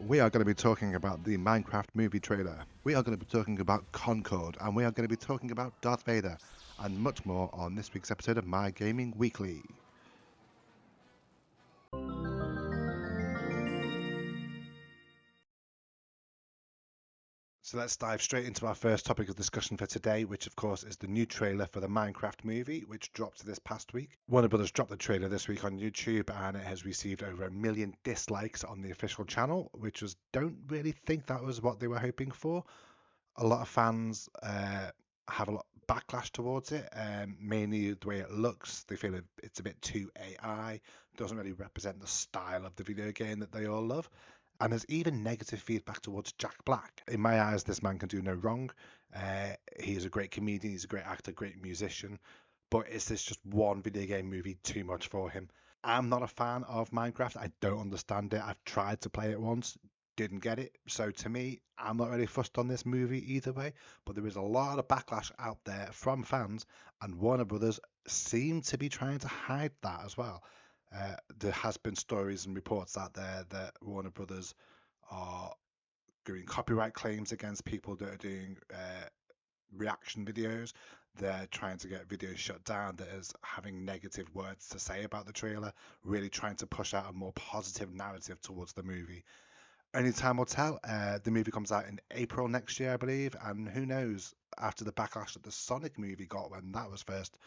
We are going to be talking about the Minecraft movie trailer. We are going to be talking about Concord, and we are going to be talking about Darth Vader, and much more on this week's episode of My Gaming Weekly. So let's dive straight into our first topic of discussion for today, which of course is the new trailer for the Minecraft movie, which dropped this past week. Warner Brothers dropped the trailer this week on YouTube, and it has received over 1 million dislikes on the official channel, which was don't really think that was what they were hoping for. A lot of fans have a lot of backlash towards it, mainly the way it looks. They feel it's a bit too AI, doesn't really represent the style of the video game that they all love. And there's even negative feedback towards Jack Black. In my eyes, this man can do no wrong. He is a great comedian, he's a great actor, great musician. But is this just one video game movie too much for him? I'm not a fan of Minecraft. I don't understand it. I've tried to play it once, didn't get it. So to me, I'm not really fussed on this movie either way. But there is a lot of backlash out there from fans, and Warner Brothers seem to be trying to hide that as well. There has been stories and reports out there that Warner Brothers are doing copyright claims against people that are doing reaction videos. They're trying to get videos shut down that is having negative words to say about the trailer, really trying to push out a more positive narrative towards the movie. Only time will tell. The movie comes out in April next year, I believe, and who knows, after the backlash that the Sonic movie got when that was first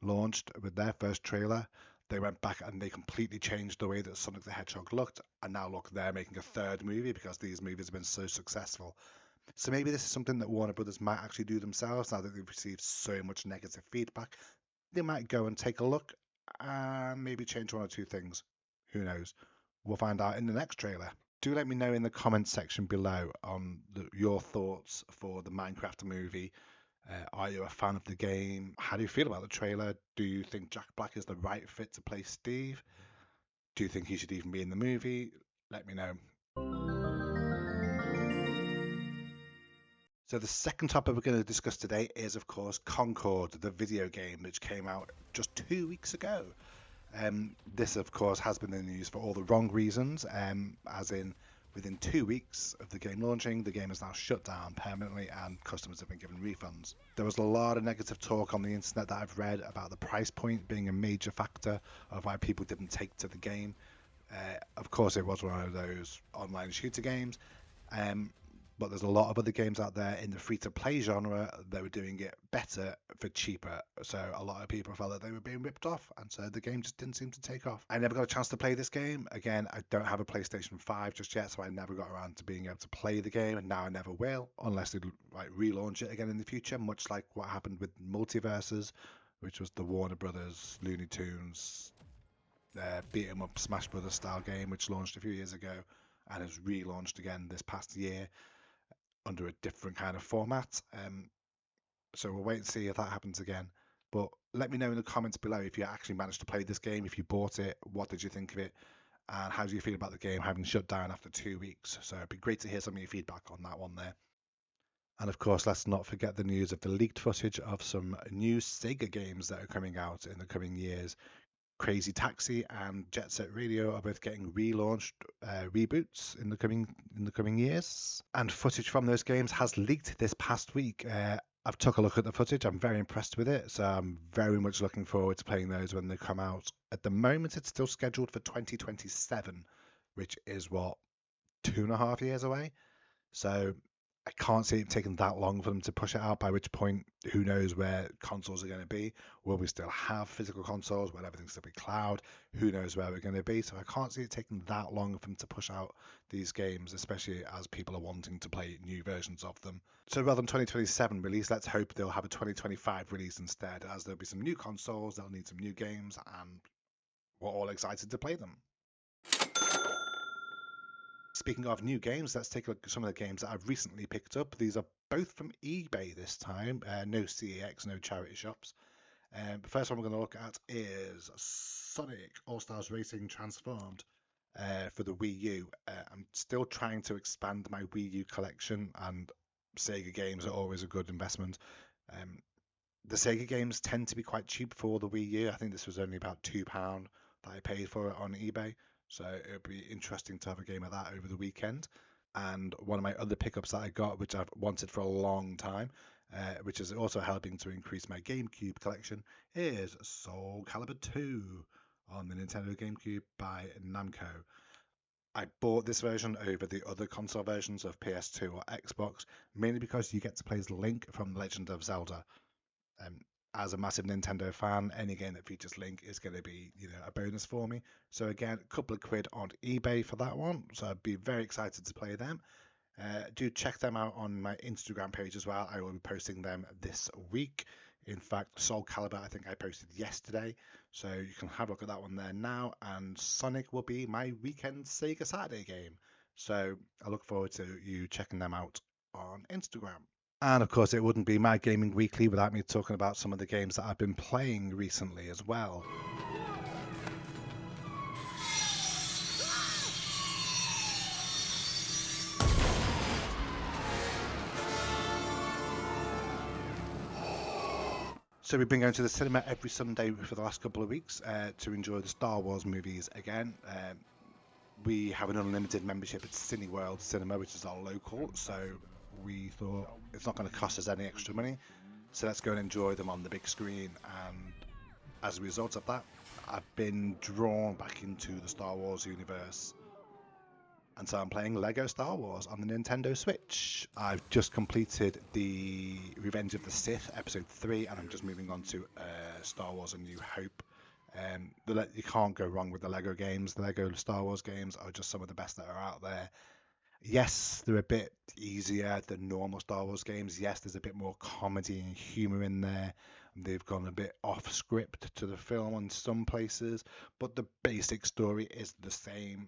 launched with their first trailer, they went back and they completely changed the way that Sonic the Hedgehog looked, and now look, they're making a third movie because these movies have been so successful. So maybe this is something that Warner Brothers might actually do themselves now that they've received so much negative feedback. They might go and take a look and maybe change one or two things. Who knows? We'll find out in the next trailer. Do let me know in the comments section below on your thoughts for the Minecraft movie. Are you a fan of the game? How do you feel about the trailer? Do you think Jack Black is the right fit to play Steve? Do you think he should even be in the movie? Let me know. So the second topic we're going to discuss today is, of course, Concord, the video game, which came out just 2 weeks ago. This, of course, has been in the news for all the wrong reasons, as in within 2 weeks of the game launching, the game is now shut down permanently and customers have been given refunds. There was a lot of negative talk on the internet that I've read about the price point being a major factor of why people didn't take to the game. Of course, it was one of those online shooter games. But there's a lot of other games out there in the free-to-play genre that were doing it better for cheaper. So a lot of people felt that they were being ripped off, and so the game just didn't seem to take off. I never got a chance to play this game. Again, I don't have a PlayStation 5 just yet, so I never got around to being able to play the game, and now I never will, unless they relaunch it again in the future, much like what happened with Multiverses, which was the Warner Brothers, Looney Tunes, beat 'em up Smash Brothers style game, which launched a few years ago and has relaunched again this past year under a different kind of format. So we'll wait and see if that happens again. But let me know in the comments below if you actually managed to play this game, if you bought it, what did you think of it, and how do you feel about the game having shut down after 2 weeks? So it'd be great to hear some of your feedback on that one there. And of course, let's not forget the news of the leaked footage of some new Sega games that are coming out in the coming years. Crazy Taxi and Jet Set Radio are both getting relaunched reboots in the coming years, and footage from those games has leaked this past week. I've took a look at the footage. I'm very impressed with it, so I'm very much looking forward to playing those when they come out. At the moment, it's still scheduled for 2027, which is what, 2.5 years away. So I can't see it taking that long for them to push it out, by which point, who knows where consoles are going to be. Will we still have physical consoles? Will everything still be cloud? Who knows where we're going to be? So I can't see it taking that long for them to push out these games, especially as people are wanting to play new versions of them. So rather than 2027 release, let's hope they'll have a 2025 release instead, as there'll be some new consoles, they'll need some new games, and we're all excited to play them. Speaking of new games, let's take a look at some of the games that I've recently picked up. These are both from eBay this time, no CEX, no charity shops. The first one we're going to look at is Sonic All-Stars Racing Transformed for the Wii U. I'm still trying to expand my Wii U collection, and Sega games are always a good investment. The Sega games tend to be quite cheap for the Wii U. I think this was only about £2 that I paid for it on eBay. So it'll be interesting to have a game of that over the weekend. And one of my other pickups that I got, which I've wanted for a long time, which is also helping to increase my GameCube collection, is Soul Calibur 2 on the Nintendo GameCube by Namco. I bought this version over the other console versions of PS2 or Xbox, mainly because you get to play as Link from The Legend of Zelda. As a massive Nintendo fan, any game that features Link is going to be, a bonus for me. So again, a couple of quid on eBay for that one. So I'd be very excited to play them. Do check them out on my Instagram page as well. I will be posting them this week. In fact, Soul Calibur, I think I posted yesterday. So you can have a look at that one there now. And Sonic will be my weekend Sega Saturday game. So I look forward to you checking them out on Instagram. And of course, it wouldn't be my gaming weekly without me talking about some of the games that I've been playing recently as well. So we've been going to the cinema every Sunday for the last couple of weeks to enjoy the Star Wars movies again. We have an unlimited membership at Cineworld Cinema, which is our local, so we thought it's not going to cost us any extra money, so let's go and enjoy them on the big screen. And as a result of that, I've been drawn back into the Star Wars universe, and so I'm playing Lego Star Wars on the Nintendo Switch. I've just completed the Revenge of the Sith episode 3, and I'm just moving on to Star Wars A New Hope. You can't go wrong with the Lego games. The Lego Star Wars games are just some of the best that are out there. Yes, they're a bit easier than normal Star Wars games. Yes, there's a bit more comedy and humor in there. They've gone a bit off script to the film in some places, but the basic story is the same.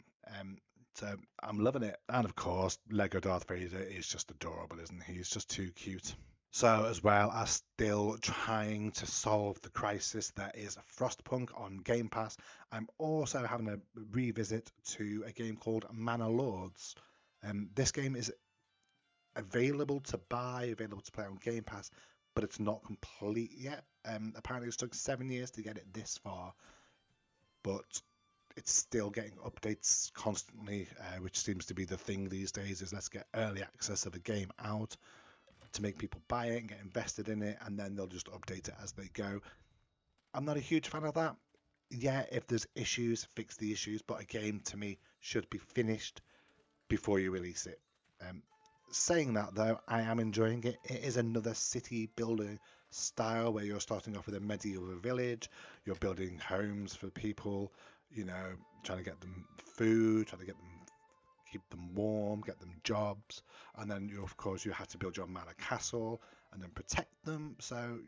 So I'm loving it. And of course, Lego Darth Vader is just adorable, isn't he? He's just too cute. So as well as still trying to solve the crisis that is Frostpunk on Game Pass, I'm also having a revisit to a game called Manor Lords. This game is available to buy, available to play on Game Pass, but it's not complete yet. Apparently it took 7 years to get it this far, but it's still getting updates constantly, which seems to be the thing these days, is let's get early access of a game out to make people buy it and get invested in it, and then they'll just update it as they go. I'm not a huge fan of that. Yeah, if there's issues, fix the issues, but a game to me should be finished before you release it. Saying that though, I am enjoying it. It is another city building style where you're starting off with a medieval village, you're building homes for people, trying to get them food, trying to get them, keep them warm, get them jobs, and then you have to build your manor castle and then protect them. So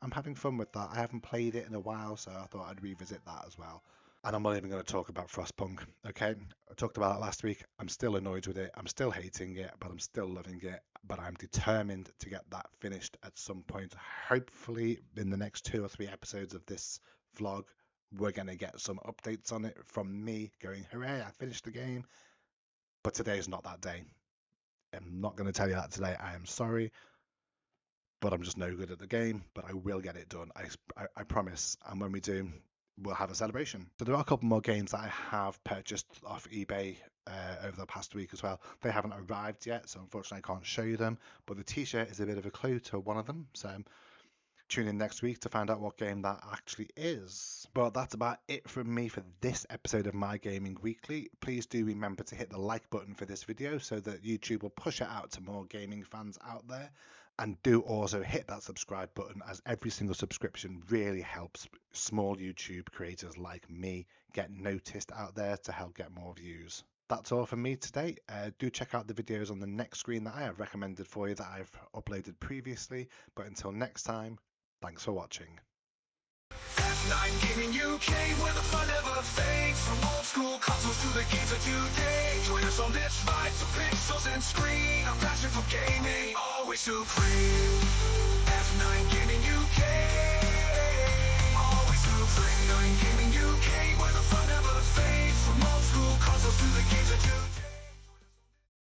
I'm having fun with that. I haven't played it in a while, so I thought I'd revisit that as well. And I'm not even going to talk about Frostpunk, okay? I talked about it last week. I'm still annoyed with it. I'm still hating it, but I'm still loving it. But I'm determined to get that finished at some point. Hopefully, in the next 2 or 3 episodes of this vlog, we're going to get some updates on it from me going, hooray, I finished the game. But today is not that day. I'm not going to tell you that today. I am sorry. But I'm just no good at the game. But I will get it done. I promise. And when we do, we'll have a celebration. So there are a couple more games that I have purchased off eBay over the past week as well. They haven't arrived yet, so unfortunately I can't show you them, but the t-shirt is a bit of a clue to one of them, so tune in next week to find out what game that actually is. But that's about it from me for this episode of My Gaming Weekly. Please do remember to hit the like button for this video so that YouTube will push it out to more gaming fans out there. And do also hit that subscribe button, as every single subscription really helps small YouTube creators like me get noticed out there to help get more views. That's all from me today. Do check out the videos on the next screen that I have recommended for you that I've uploaded previously. But until next time, thanks for watching. F9 Gaming UK, where the fun never fades. From old school consoles to the games of today. Join us on this ride to pixels and screen. A passion for gaming, always supreme. F9 Gaming UK, always supreme. F9 Gaming UK, where the fun never fades. From old school consoles to the games